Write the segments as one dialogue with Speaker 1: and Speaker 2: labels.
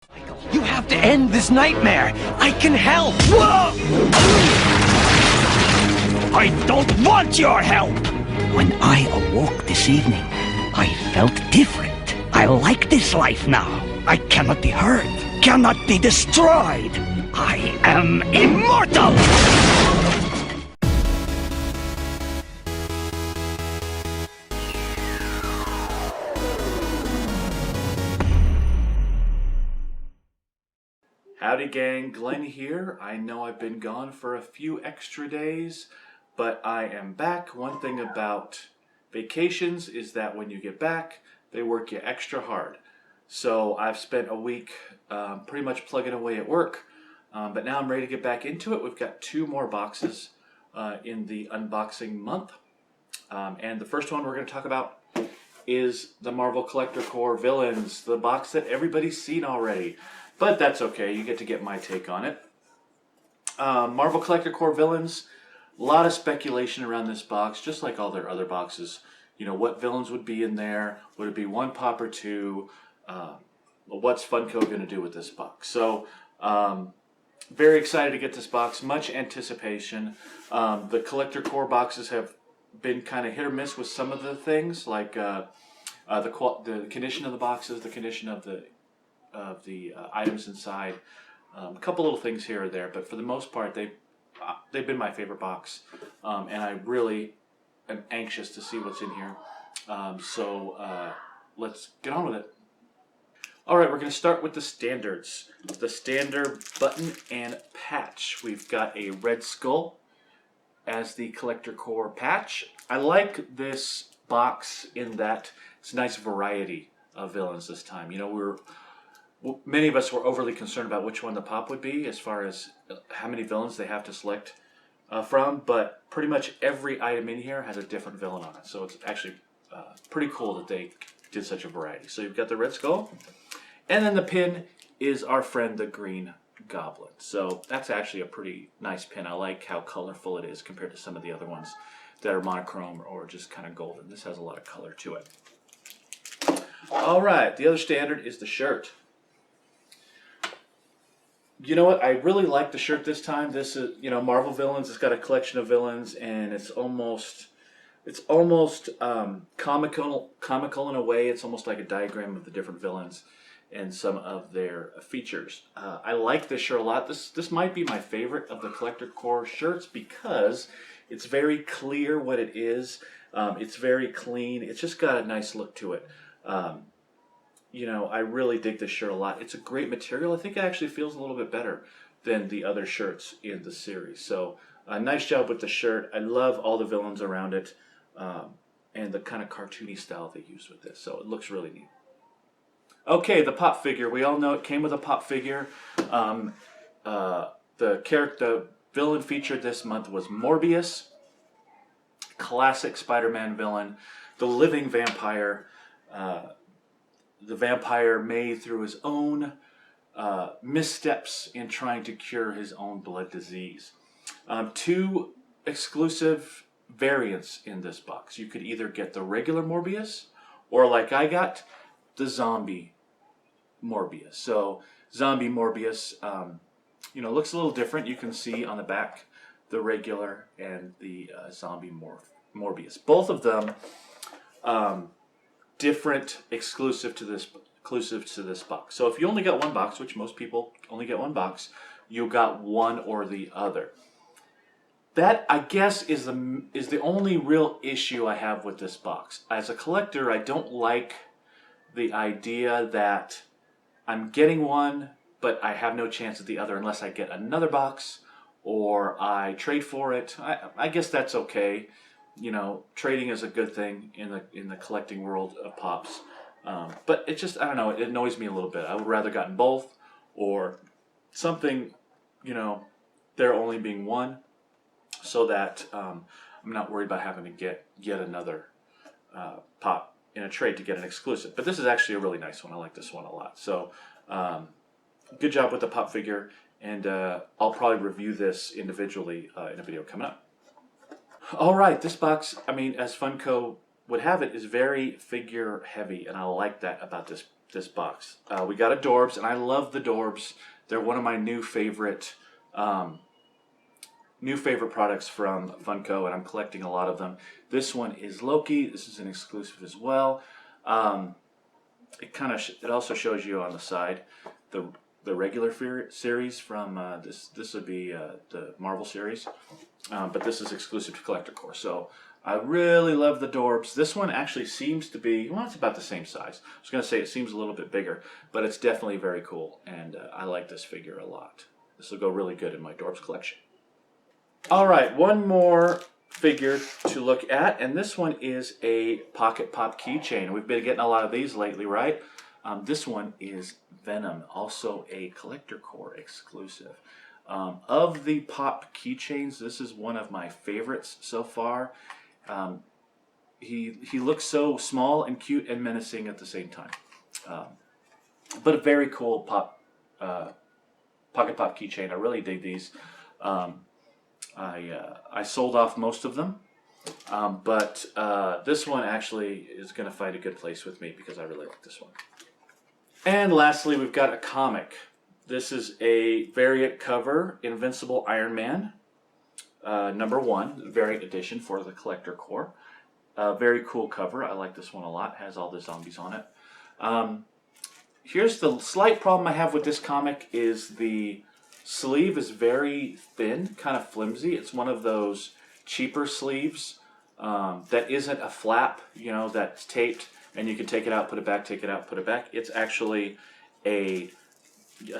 Speaker 1: You have to end this nightmare. I can help. Whoa! I don't want your help. When I awoke this evening, I felt different. I like this life now. I cannot be hurt, cannot be destroyed. I am immortal!
Speaker 2: Howdy gang, Glenn here. I know I've been gone for a few extra days, but I am back. One thing about vacations is that when you get back, they work you extra hard. So I've spent a week pretty much plugging away at work, but now I'm ready to get back into it. We've got 2 more boxes in the unboxing month. And the first one we're going to talk about is the Marvel Collector Corps Villains, the box that everybody's seen already. But that's okay, you get to get my take on it. Marvel Collector Corps Villains, a lot of speculation around this box, just like all their other boxes. You know, what villains would be in there? Would it be 1 pop or 2? What's Funko going to do with this box? So, very excited to get this box, much anticipation. The Collector Corps boxes have been kind of hit or miss with some of the things, like the condition of the boxes, the condition of the items inside, a couple little things here or there, but for the most part they've been my favorite box, and I really am anxious to see what's in here. So let's get on with it. Alright, we're going to start with the standards. The standard button and patch. We've got a Red Skull as the Collector Corps patch. I like this box in that it's a nice variety of villains this time. You know, many of us were overly concerned about which one the pop would be as far as how many villains they have to select from, but pretty much every item in here has a different villain on it. So it's actually pretty cool that they did such a variety. So you've got the Red Skull, and then the pin is our friend the Green Goblin. So that's actually a pretty nice pin. I like how colorful it is compared to some of the other ones that are monochrome or just kind of golden. This has a lot of color to it. Alright, the other standard is the shirt. You know what? I really like the shirt this time. This is, you know, Marvel Villains. It's got a collection of villains, and it's almost comical in a way. It's almost like a diagram of the different villains and some of their features. I like this shirt a lot. This might be my favorite of the Collector Corps shirts because it's very clear what it is. It's very clean. It's just got a nice look to it. You know, I really dig this shirt a lot. It's a great material. I think it actually feels a little bit better than the other shirts in the series. So, nice job with the shirt. I love all the villains around it, and the kind of cartoony style they use with this. So it looks really neat. Okay, the pop figure. We all know it came with a pop figure. The villain featured this month was Morbius, classic Spider-Man villain, the living vampire. The vampire made through his own missteps in trying to cure his own blood disease. 2 exclusive variants in this box. You could either get the regular Morbius, or like I got, the zombie Morbius. So zombie Morbius, you know, looks a little different. You can see on the back the regular and the zombie Morbius. Both of them different, exclusive to this box. So if you only got 1 box, which most people only get 1 box, you got one or the other. That, I guess, is the only real issue I have with this box. As a collector, I don't like the idea that I'm getting one, but I have no chance at the other unless I get another box or I trade for it. I guess that's okay. You know, trading is a good thing in the collecting world of pops, but it just, I don't know, it annoys me a little bit. I would rather gotten both, or something, you know, there only being one, so that I'm not worried about having to get yet another pop in a trade to get an exclusive. But this is actually a really nice one. I like this one a lot. So good job with the pop figure, and I'll probably review this individually in a video coming up. Alright, this box, I mean, as Funko would have it, is very figure heavy, and I like that about this this box. We got Adorbs, and I love the Adorbs. They're one of my new favorite products from Funko, and I'm collecting a lot of them. This one is Loki. This is an exclusive as well. It also shows you on the side the regular series from this would be the Marvel series, but this is exclusive to Collector Core. So I really love the Adorbs. This one actually seems to be, well, it's about the same size. I was going to say it seems a little bit bigger, but it's definitely very cool, and I like this figure a lot. This will go really good in my Adorbs collection. All right, one more figure to look at, and this one is a Pocket Pop keychain. We've been getting a lot of these lately, right? This one is Venom, also a Collector Core exclusive. Of the Pop keychains, this is one of my favorites so far. He looks so small and cute and menacing at the same time. But a very cool Pocket Pop keychain. I really dig these. I sold off most of them, but this one actually is going to find a good place with me because I really like this one. And lastly, we've got a comic. This is a variant cover, Invincible Iron Man, #1, variant edition for the Collector Core. Very cool cover. I like this one a lot. It has all the zombies on it. Here's the slight problem I have with this comic is the sleeve is very thin, kind of flimsy. It's one of those cheaper sleeves that isn't a flap, you know, that's taped and you can take it out, put it back, take it out, put it back. It's actually a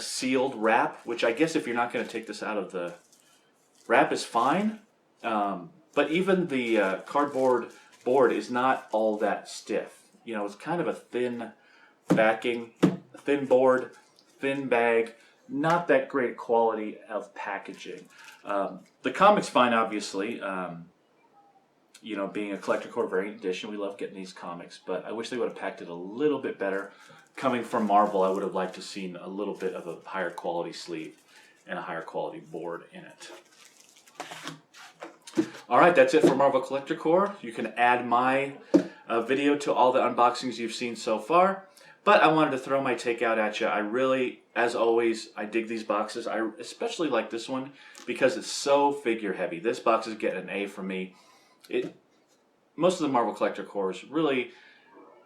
Speaker 2: sealed wrap, which I guess if you're not going to take this out of the wrap is fine. But even the cardboard board is not all that stiff. You know, it's kind of a thin backing, thin board, thin bag. Not that great quality of packaging. The comic's fine, obviously. You know, being a Collector Core variant edition, we love getting these comics, but I wish they would have packed it a little bit better. Coming from Marvel, I would have liked to have seen a little bit of a higher quality sleeve and a higher quality board in it. Alright, that's it for Marvel Collector Core. You can add my video to all the unboxings you've seen so far. But I wanted to throw my take out at you. I really, as always, I dig these boxes. I especially like this one because it's so figure heavy. This box is getting an A from me. Most of the Marvel Collector Cores, really,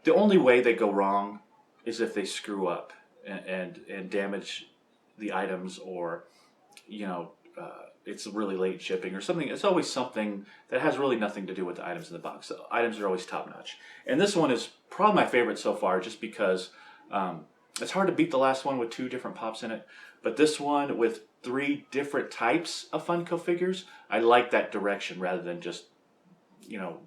Speaker 2: the only way they go wrong is if they screw up and damage the items, or, you know, it's really late shipping or something. It's always something that has really nothing to do with the items in the box. The items are always top notch. And this one is probably my favorite so far just because it's hard to beat the last one with 2 different pops in it. But this one with 3 different types of Funko figures, I like that direction rather than just, you know,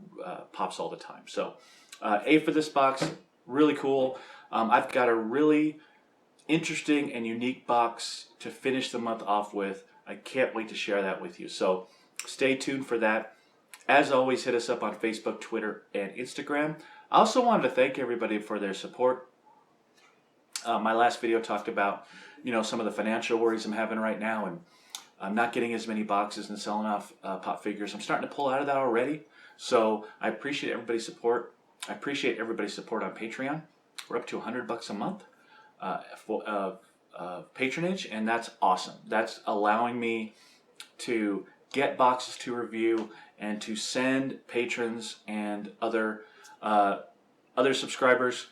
Speaker 2: pops all the time. So A for this box, really cool. I've got a really interesting and unique box to finish the month off with. I can't wait to share that with you. So stay tuned for that. As always, hit us up on Facebook, Twitter, and Instagram. I also wanted to thank everybody for their support. My last video talked about, you know, some of the financial worries I'm having right now, and I'm not getting as many boxes and selling off pop figures. I'm starting to pull out of that already. So I appreciate everybody's support. I appreciate everybody's support on Patreon. We're up to $100 a month for patronage, and that's awesome. That's allowing me to get boxes to review and to send patrons and other subscribers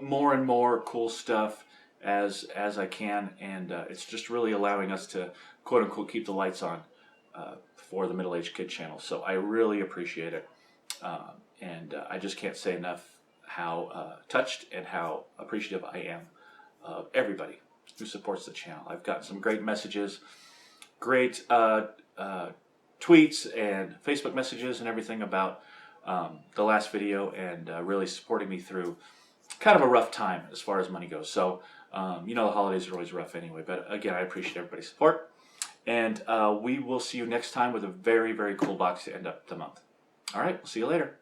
Speaker 2: more and more cool stuff as I can, and it's just really allowing us to quote unquote keep the lights on for the Middle Aged Kid channel. So I really appreciate it, and I just can't say enough how touched and how appreciative I am of everybody who supports the channel. I've gotten some great messages, great tweets and Facebook messages and everything about the last video, and really supporting me through kind of a rough time as far as money goes. So, you know, the holidays are always rough anyway, but again, I appreciate everybody's support, and we will see you next time with a very, very cool box to end up the month. All right, we'll see you later.